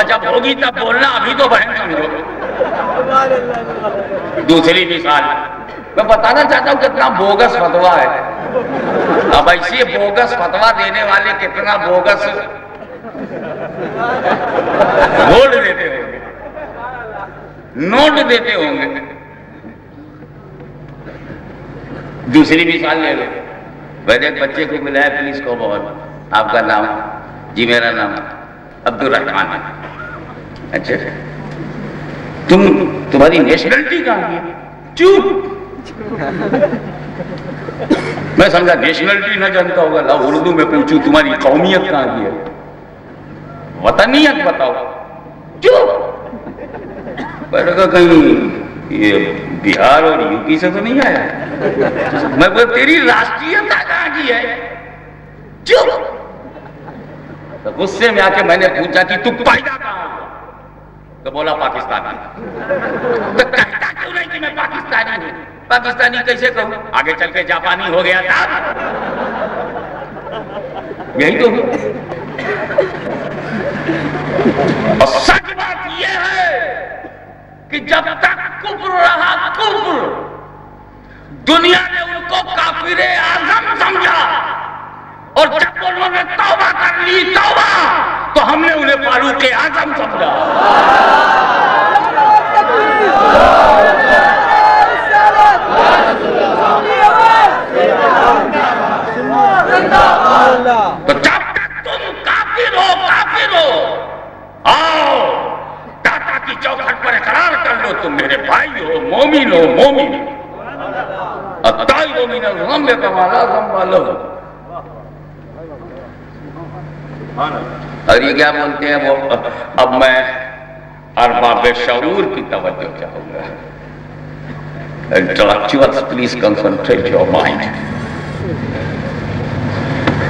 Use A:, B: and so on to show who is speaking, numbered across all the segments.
A: توبہ جب ہوگی تب بولنا، ابھی تو بہن سمجھو۔ دوسری مثال میں بتانا چاہتا ہوں کتنا بوگس فتویٰ ہے۔ اب ایسے بوگس فتویٰ دینے والے کتنا بوگس ووٹ دیتے ہوں گے، نوٹ دیتے ہوں گے۔ دوسری مثال لے لو، میں نے ایک بچے کو ملا ہے پولیس کو، بہت آپ کا نام؟ جی میرا نام عبد الرحمان ہے۔ اچھا تمہاری نیشنلٹی کہاں کی ہے؟ چوپ۔ میں سمجھا نیشنلٹی نہ جانتا ہوگا، لا اردو میں پوچھوں تمہاری قومیت کہاں کی ہے، وطنیت بتاؤ، چوپ۔ میں نے کہا کہیں یہ بہار اور یو پی سے تو نہیں آیا؟ میں بول تیری راشٹریت کہاں کی ہے؟ چوپ۔ تو غصے میں آ کے میں نے پوچھا کہ تو پیدا کہاں ہوا؟ تو بولا پاکستانی۔ تو کہتا کیوں نہیں کہ میں پاکستانی ہوں؟ پاکستانی کیسے کہوں؟ آگے چل کے جاپانی ہو گیا تھا۔ یہی تو ہوں۔ اور سچ بات یہ ہے کہ جب تک کفر رہا کفر، دنیا نے ان کو کافر اعظم سمجھا، اور جب انہوں نے توبہ کر لی توبہ، تو ہم نے انہیں فاروق اعظم سمجھا۔ تو جب تک تم کافر ہو آؤ داتا کی چوکھٹ پر اقرار کر لو تم میرے بھائی ہو، مومن ہو، مومن۔ الطائب من الذنب کما لا ذنب له۔ اور یہ کیا بولتے ہیں وہ؟ اب میں ارباب شعور کی توجہ چاہوں گا۔ Intellectuals, please concentrate your mind۔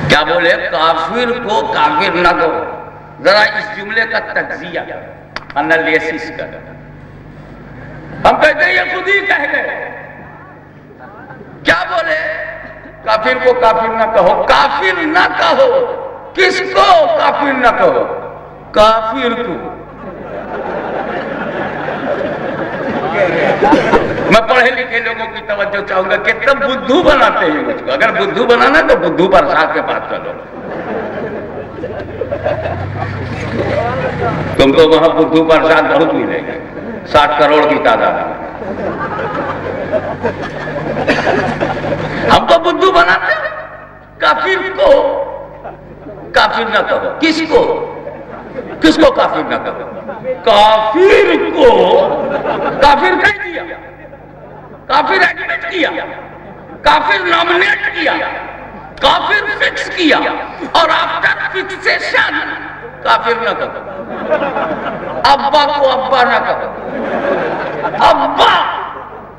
A: کیا بولے؟ کافر کو کافر نہ دو۔ ذرا اس جملے کا تجزیہ انالیسس کر۔ ہم کہتے ہیں یہ خود ہی کہہ گئے۔ کیا بولے؟ کافر کو کافر نہ کہو، کافر نہ کہو۔ کس کو کافر نہ کہو؟ کافر کو۔ میں پڑھے لکھے لوگوں کی توجہ چاہوں گا، کتنا بدھو بناتے ہیں مجھ کو۔ اگر بدھو بنانا تو بدھو پرساد کے پاس چلو، تم کو وہاں بدھو پرساد بہت ملے گا، 60 کروڑ کی تعداد میں۔ ہم کو بدھو بناتے ہیں۔ کافر کو کافر نہ کہو۔ کس کو؟ کس کو کافر نہ کہو؟ کافر کو کافر کہہ دیا، کافر ایڈمٹ کیا، کافر نامنیٹ کیا، کافر فکس کیا، اور آفٹر فکسیشن کافر نہ کہو۔ ابا کو ابا نہ کہو۔ ابا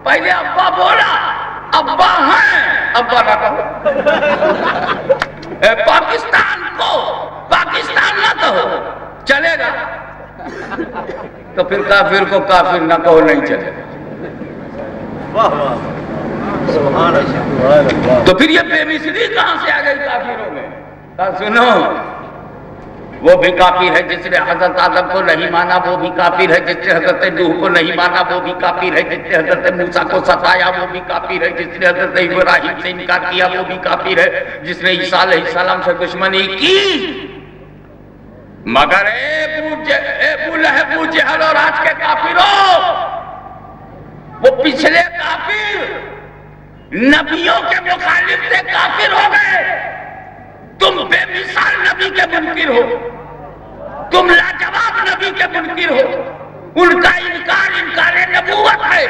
A: پہلے ابا بولا، ابا ہیں، ابا نہ کہو۔ پاکستان کو پاکستان نہ کہو، چلے گا؟ تو پھر کافر کو کافر نہ کہو، نہیں چلے گا۔ تو پھر یہ بے مثلی کہاں سے آ گئی کافروں میں؟ سنو، وہ بھی کافر ہے جس نے حضرت آدم کو نہیں مانا، وہ بھی کافر ہے جس نے حضرت نوح کو نہیں مانا، وہ بھی کافر ہے جس نے حضرت موسیٰ کو ستایا، وہ بھی کافر ہے جس نے حضرت ابراہیم سے انکار کیا، وہ بھی کافر ہے جس نے عیسیٰ علیہ السلام سے دشمنی کی۔ مگر ابو لہب، ابو جہل اور آج کے کافروں، وہ پچھلے کافر نبیوں کے مخالف سے کافر ہو گئے۔ تم بے مثال نبی کے منکر ہو، تم لاجواب نبی کے منکر ہو۔ ان کا انکار انکار نبوت ہے،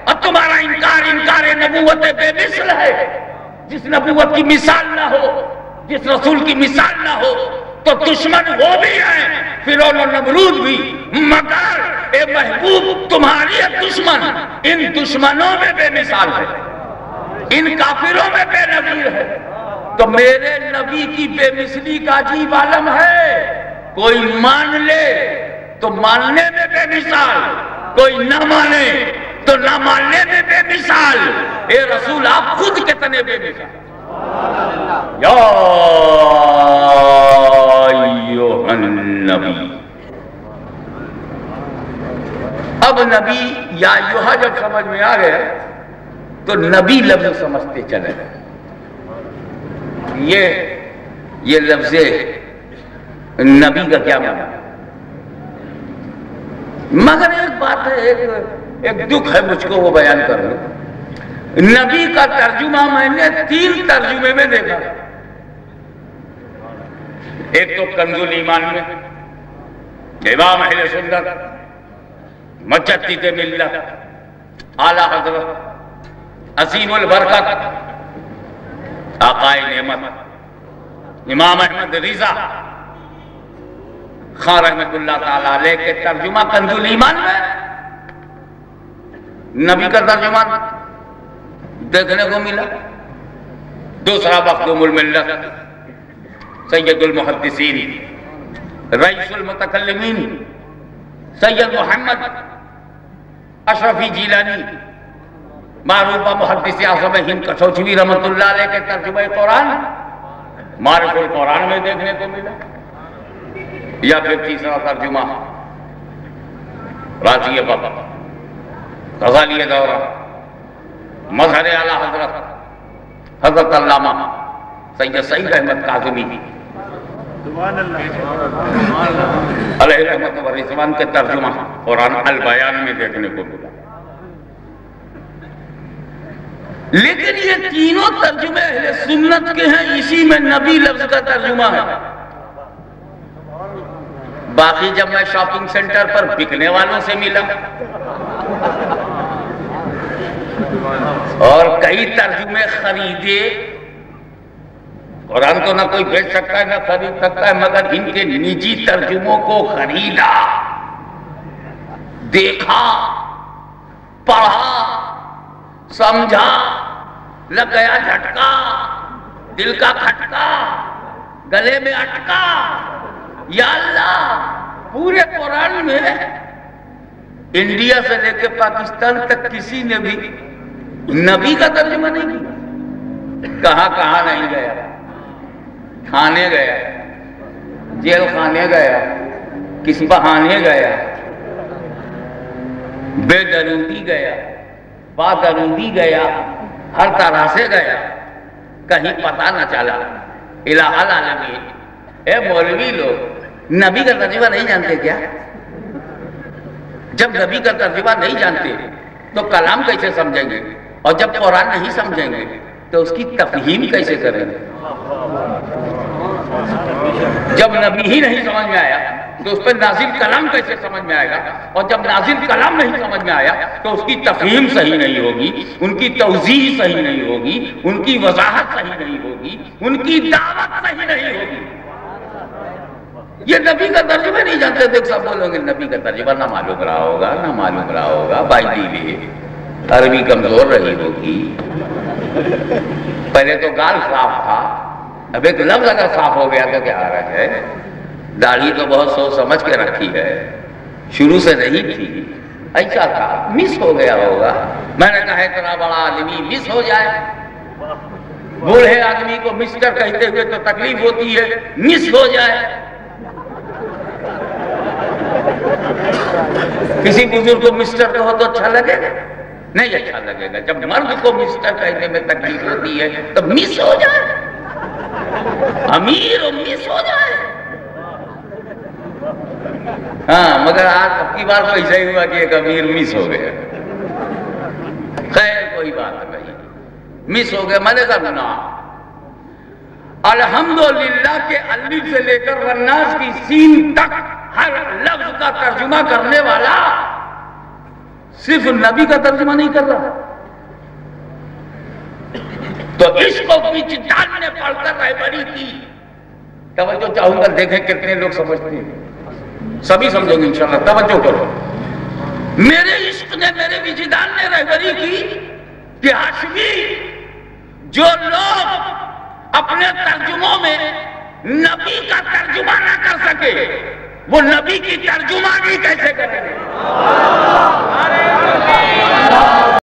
A: اور تمہارا انکار انکار نبوت بے مثل ہے۔ جس نبوت کی مثال نہ ہو، جس رسول کی مثال نہ ہو، تو دشمن وہ بھی ہیں، فرعون اور نمرود بھی، مگر اے محبوب تمہاری دشمن ان دشمنوں میں بے مثال ہے، ان کافروں میں بے نظیر ہے۔ تو میرے نبی کی بے مثلی کا عجیب عالم ہے۔ کوئی مان لے تو ماننے میں بے مثال، کوئی نہ مانے تو نہ ماننے میں بے مثال۔ اے رسول آپ خود کتنے بے مثال۔ یا ایھا النبی اب نبی یا ایھا جب سمجھ میں آ گیا تو نبی لفظ سمجھتے چلے یہ لفظ نبی کا کیا معنی؟ مگر ایک بات ہے، ایک دکھ ہے مجھ کو، وہ بیان کر لوں۔ نبی کا ترجمہ میں نے 3 ترجمے میں دیکھا۔ ایک تو کنز الایمان میں امام اہل سنت مجدد ملت اعلی حضرت عظیم البرکت آقائے نعمت امام احمد رضا خان رحمت اللہ تعالی علیہ کے ترجمہ کنز الایمان میں نبی کا ترجمہ دیکھنے کو ملا۔ دوسرا مخدوم الملت سید المحدثین رئیس المتکلمین سید محمد اشرفی جیلانی معروف محدث اعظم ہند کشوچوی رحمت اللہ علیہ کے ترجمہ قرآن معرف القرآن میں دیکھنے کو ملا۔ یا پھر تیسرا ترجمہ راضی بابا غزالی دورہ مظہر اعلی حضرت علامہ سید سعید احمد کاظمی علیہ رحمت و رضوان کے ترجمہ قرآن البیان میں دیکھنے کو ملا۔ لیکن یہ تینوں ترجمے اہل سنت کے ہیں، اسی میں نبی لفظ کا ترجمہ ہے۔ باقی جب میں شاپنگ سینٹر پر بکنے والوں سے ملا اور کئی ترجمے خریدے، قرآن تو نہ کوئی بیچ سکتا ہے نہ خرید سکتا ہے، مگر ان کے نجی ترجموں کو خریدا، دیکھا، پڑھا، سمجھا، لگ گیا جھٹکا، دل کا کھٹکا، گلے میں اٹکا۔ یا اللہ، پورے قرآن میں انڈیا سے لے کے پاکستان تک کسی نے بھی نبی کا ترجمہ نہیں کیا۔ کہاں کہاں نہیں گیا، کھانے گیا، جیل خانے گیا، کس بہانے گیا، بے درودی گیا، با درودی گیا، ہر طرح سے گیا، کہیں پتہ نہ چلا۔ الہ العالمین، اے مولوی لوگ نبی کا ترجمہ نہیں جانتے کیا؟ جب نبی کا ترجمہ نہیں جانتے تو کلام کیسے سمجھیں گے؟ اور جب قرآن نہیں سمجھیں گے تو اس کی تفہیم کیسے کریں گے؟ جب نبی ہی نہیں سمجھ میں آیا تو اس پہ نازل کلام کیسے سمجھ میں آئے گا؟ اور جب نازل کلام نہیں سمجھ میں آیا تو اس کی تفہیم صحیح نہیں ہوگی، ان کی توضیح صحیح نہیں ہوگی، ان کی وضاحت صحیح نہیں ہوگی، ان کی دعوت صحیح نہیں ہوگی۔ یہ نبی کا ترجمہ نہیں جانتے، دیکھ سب بولیں گے نبی کا ترجمہ نہ معلوم رہا ہوگا، نہ معلوم رہا ہوگا، بھائی دیوی عربی کمزور رہی ہوگی۔ پہلے تو گال صاف تھا، اب ایک لفظ اگر صاف ہو گیا تو کیا آ رہا ہے؟ داڑھی تو بہت سوچ سمجھ کے رکھی ہے، شروع سے نہیں تھی، ایسا تھا، مس ہو گیا ہوگا۔ میں نے کہا اتنا بڑا آدمی مس ہو جائے، بوڑھے آدمی کو مسٹر کہتے ہوئے تو تکلیف ہوتی ہے، مس ہو جائے۔ کسی بزرگ کو مسٹر کہو تو اچھا لگے گا؟ نہیں اچھا لگے گا۔ جب مرد کو مسٹر کہنے میں تکلیف ہوتی ہے تو مس ہو جائے، امیر و مس ہو جائے۔ ہاں مگر آج اب کی بار تو ایسا ہی ہوا کہ ایک امیر مس ہو گیا۔ خیر کوئی بات نہیں، مس ہو گیا، میں نے کہا نا الحمدللہ کے الف سے لے کر والناس کی سین تک ہر لفظ کا ترجمہ کرنے والا صرف نبی کا ترجمہ نہیں کر رہا۔ تو اس کو وجدان نے پڑھ کر رہبری کی۔ توجہ چاہوں گا، دیکھیں کتنے لوگ سمجھتے ہیں، سبھی سمجھیں گے انشاءاللہ، توجہ کرو۔ میرے عشق نے، میرے وجدان نے رہبری کی کہ ہاشمی جو لوگ اپنے ترجموں میں نبی کا ترجمہ نہ کر سکے وہ نبی کی ترجمانی کیسے کریں گے؟